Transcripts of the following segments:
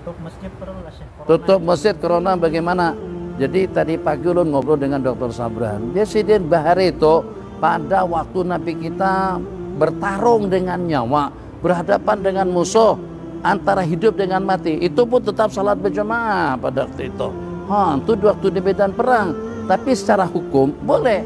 tutup masjid perlu lah Syekh. Tutup masjid corona bagaimana? Jadi tadi pagi ulun ngobrol dengan Dr. Sabran. Dia sidin bahari itu pada waktu Nabi kita bertarung dengan nyawa, berhadapan dengan musuh, antara hidup dengan mati, itu pun tetap salat berjamaah pada waktu itu. Itu waktu di medan perang. Tapi secara hukum boleh,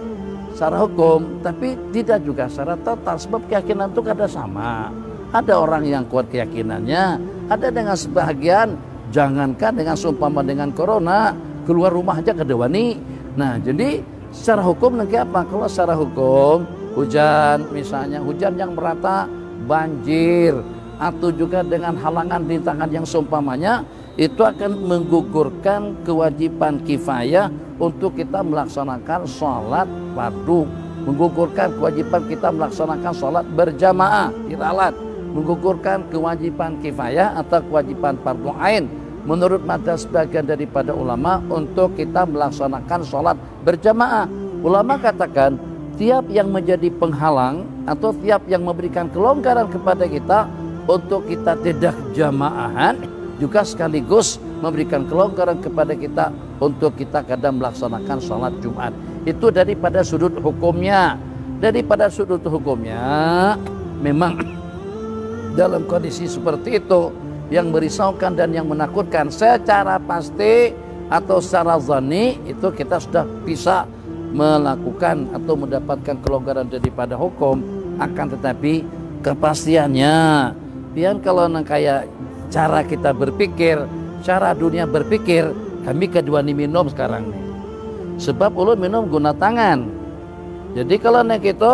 secara hukum, tapi tidak juga secara total, sebab keyakinan itu kada sama. Ada orang yang kuat keyakinannya, ada dengan sebahagian, jangankan dengan seumpama dengan corona, keluar rumah aja kada wani. Nah, jadi secara hukum nanti apa? Kalau secara hukum hujan, misalnya hujan yang merata, banjir, atau juga dengan halangan rintangan yang seumpamanya, itu akan menggugurkan kewajiban kifayah untuk kita melaksanakan sholat fardu, menggugurkan kewajiban kita melaksanakan sholat berjamaah iralat, menggugurkan kewajiban kifayah atau kewajiban fardu ain menurut madzhab sebagian daripada ulama untuk kita melaksanakan sholat berjamaah. Ulama katakan tiap yang menjadi penghalang atau tiap yang memberikan kelonggaran kepada kita untuk kita tidak jamaahan, juga sekaligus memberikan kelonggaran kepada kita untuk kita kadang melaksanakan sholat Jumat. Itu daripada sudut hukumnya. Daripada sudut hukumnya, memang dalam kondisi seperti itu yang merisaukan dan yang menakutkan, secara pasti atau secara zani itu kita sudah bisa melakukan atau mendapatkan kelonggaran daripada hukum. Akan tetapi kepastiannya, pian kalau kayak cara kita berpikir, cara dunia berpikir, kami kedua nih minum sekarang nih. Sebab ulun minum guna tangan. Jadi kalau nek itu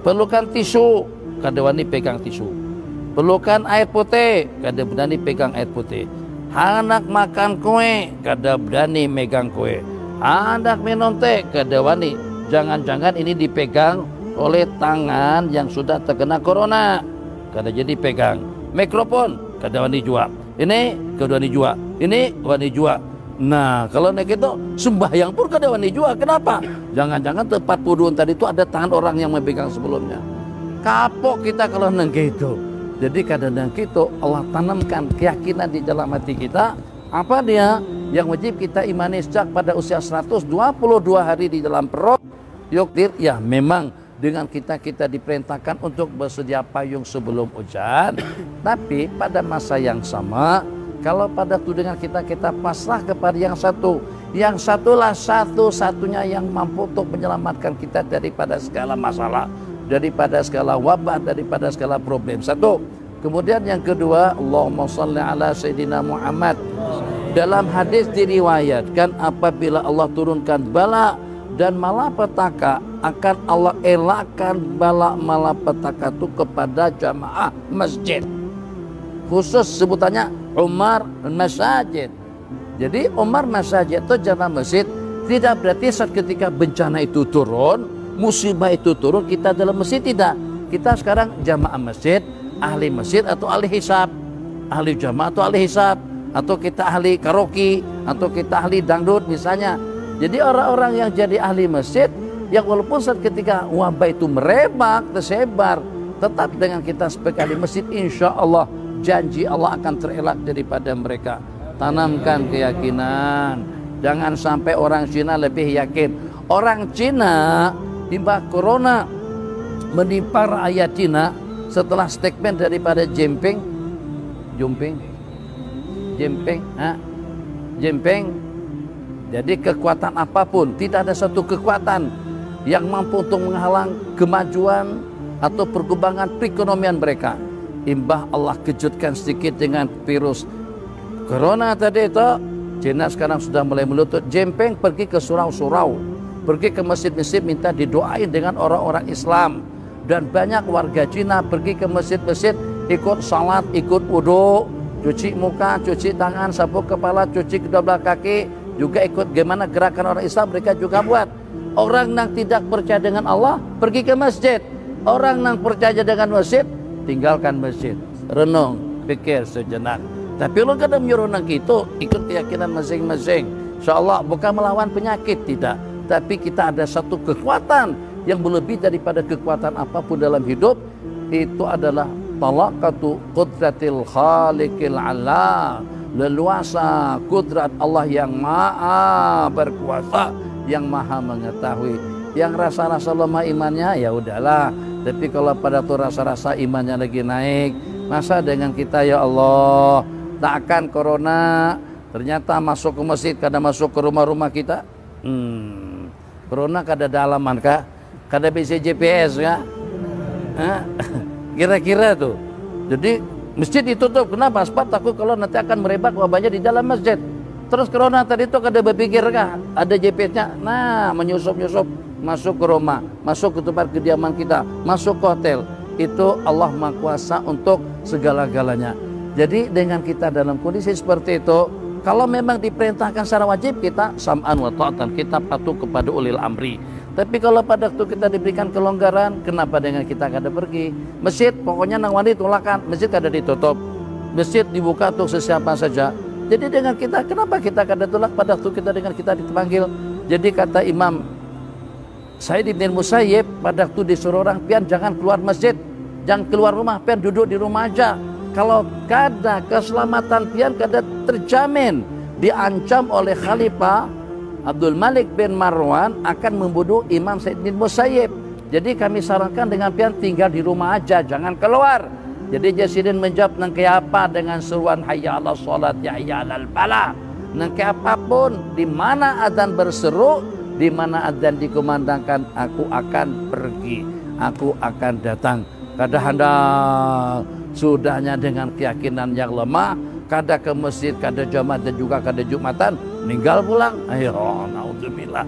perlukan tisu, kedua nih pegang tisu. Perlukan air putih, kada berani pegang air putih. Anak makan kue, kada berani megang kue. Anak minum teh, kada wani. Jangan-jangan ini dipegang oleh tangan yang sudah terkena corona, kada jadi pegang. Mikrofon, kada wani jua. Ini kada wani jua. Ini wani jua. Nah, kalau nek itu sembahyang pun kada wani jua. Kenapa? Jangan-jangan tempat wuduan tadi itu ada tangan orang yang memegang sebelumnya. Kapok kita kalau neng itu. Jadi kadang-kadang itu Allah tanamkan keyakinan di dalam hati kita. Apa dia? Yang wajib kita imani sejak pada usia 122 hari di dalam perut. Yuktir, ya memang dengan kita diperintahkan untuk bersedia payung sebelum hujan. Tapi pada masa yang sama, kalau pada itu dengan kita pasrah kepada yang satu. Yang satulah satu-satunya yang mampu untuk menyelamatkan kita daripada segala masalah, daripada segala wabah, daripada segala problem. Satu. Kemudian yang kedua, Allahumma shalli ala Sayyidina Muhammad. Dalam hadis diriwayatkan apabila Allah turunkan bala dan malapetaka, akan Allah elakkan bala malapetaka itu kepada jamaah masjid. Khusus sebutannya Umar Masajid. Jadi Umar Masajid itu jamaah masjid. Tidak berarti saat ketika bencana itu turun, musibah itu turun, kita dalam masjid, tidak. Kita sekarang jamaah masjid, ahli masjid atau ahli hisab, ahli jamaah atau ahli hisab, atau kita ahli karaoke, atau kita ahli dangdut misalnya. Jadi orang-orang yang jadi ahli masjid, yang walaupun saat ketika wabah itu merebak, tersebar, tetap dengan kita sebagai ahli masjid, insya Allah janji Allah akan terelak daripada mereka. Tanamkan keyakinan. Jangan sampai orang Cina lebih yakin. Orang Cina tiba corona menimpa rakyat Cina setelah statement daripada Jinping. Jadi kekuatan apapun, tidak ada satu kekuatan yang mampu untuk menghalang kemajuan atau perkembangan perekonomian mereka. Imbah Allah kejutkan sedikit dengan virus corona tadi itu, Cina sekarang sudah mulai melutut. Jinping pergi ke surau-surau, pergi ke masjid-masjid minta didoain dengan orang-orang Islam. Dan banyak warga Cina pergi ke masjid-masjid, ikut salat, ikut wudu, cuci muka, cuci tangan, sapu kepala, cuci kedua belah kaki, juga ikut gimana gerakan orang Islam mereka juga buat. Orang yang tidak percaya dengan Allah pergi ke masjid. Orang yang percaya dengan masjid tinggalkan masjid, renung, pikir sejenak. Tapi lo kadang menyuruh nang itu ikut keyakinan masing-masing. Insyaallah bukan melawan penyakit, tidak. Tapi kita ada satu kekuatan yang lebih daripada kekuatan apapun dalam hidup. Itu adalah talaqatu qudratil khaliqil ala, leluasa kudrat Allah yang maha berkuasa, yang maha mengetahui. Yang rasa-rasa lemah imannya ya udahlah, tapi kalau pada tuh rasa-rasa imannya lagi naik, masa dengan kita ya Allah takkan corona ternyata masuk ke masjid, kada masuk ke rumah-rumah kita. Corona kada dalaman kah? Kada bisa GPS kah? Kira-kira tuh. Jadi masjid ditutup, kenapa? Sebab takut kalau nanti akan merebak wabahnya di dalam masjid. Terus corona tadi itu kada berpikir kah? Ada GPS-nya, nah menyusup-nyusup masuk ke rumah, masuk ke tempat kediaman kita, masuk ke hotel. Itu Allah Maha Kuasa untuk segala-galanya. Jadi dengan kita dalam kondisi seperti itu, kalau memang diperintahkan secara wajib, kita sam'an wa ta'atan, kita patuh kepada ulil amri. Tapi kalau pada waktu kita diberikan kelonggaran, kenapa dengan kita kada pergi? Masjid pokoknya nang wani tolakan, masjid kada ditutup, masjid dibuka untuk sesiapa saja. Jadi dengan kita, kenapa kita kada tolak pada waktu kita dengan kita dipanggil? Jadi kata Imam Sa'id bin Musayyib, pada waktu disuruh orang, pian jangan keluar masjid, jangan keluar rumah, pian duduk di rumah aja. Kalau kada keselamatan pian kada terjamin, diancam oleh Khalifah Abdul Malik bin Marwan akan membunuh Imam Sa'id bin Musayyib. Jadi kami sarankan dengan pian tinggal di rumah aja, jangan keluar. Jadi Jasiden menjawab, nang kaya apa dengan seruan hayya 'alas shalat ya hayya 'alal falah. Nang kaya apapun, di mana adzan berseru, di mana adzan dikumandangkan, aku akan pergi, aku akan datang. Kadang-kadang sudahnya dengan keyakinan yang lemah, kada ke masjid, kada jamaah dan juga kada jumatan, meninggal pulang. Ayo, naudzubillah.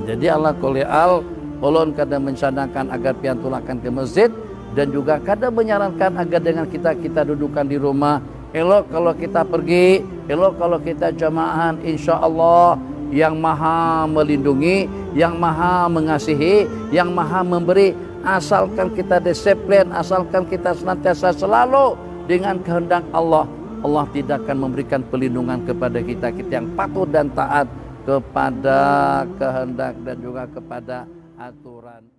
Jadi Allah kulial ulun kada mencanangkan agar pian tulakan ke masjid, dan juga kada menyarankan agar dengan kita dudukan di rumah. Elok kalau kita pergi, elok kalau kita jamaahan. Insya Allah yang maha melindungi, yang maha mengasihi, yang maha memberi, asalkan kita disiplin, asalkan kita senantiasa selalu dengan kehendak Allah. Allah tidak akan memberikan pelindungan kepada kita yang patuh dan taat kepada kehendak dan juga kepada aturan.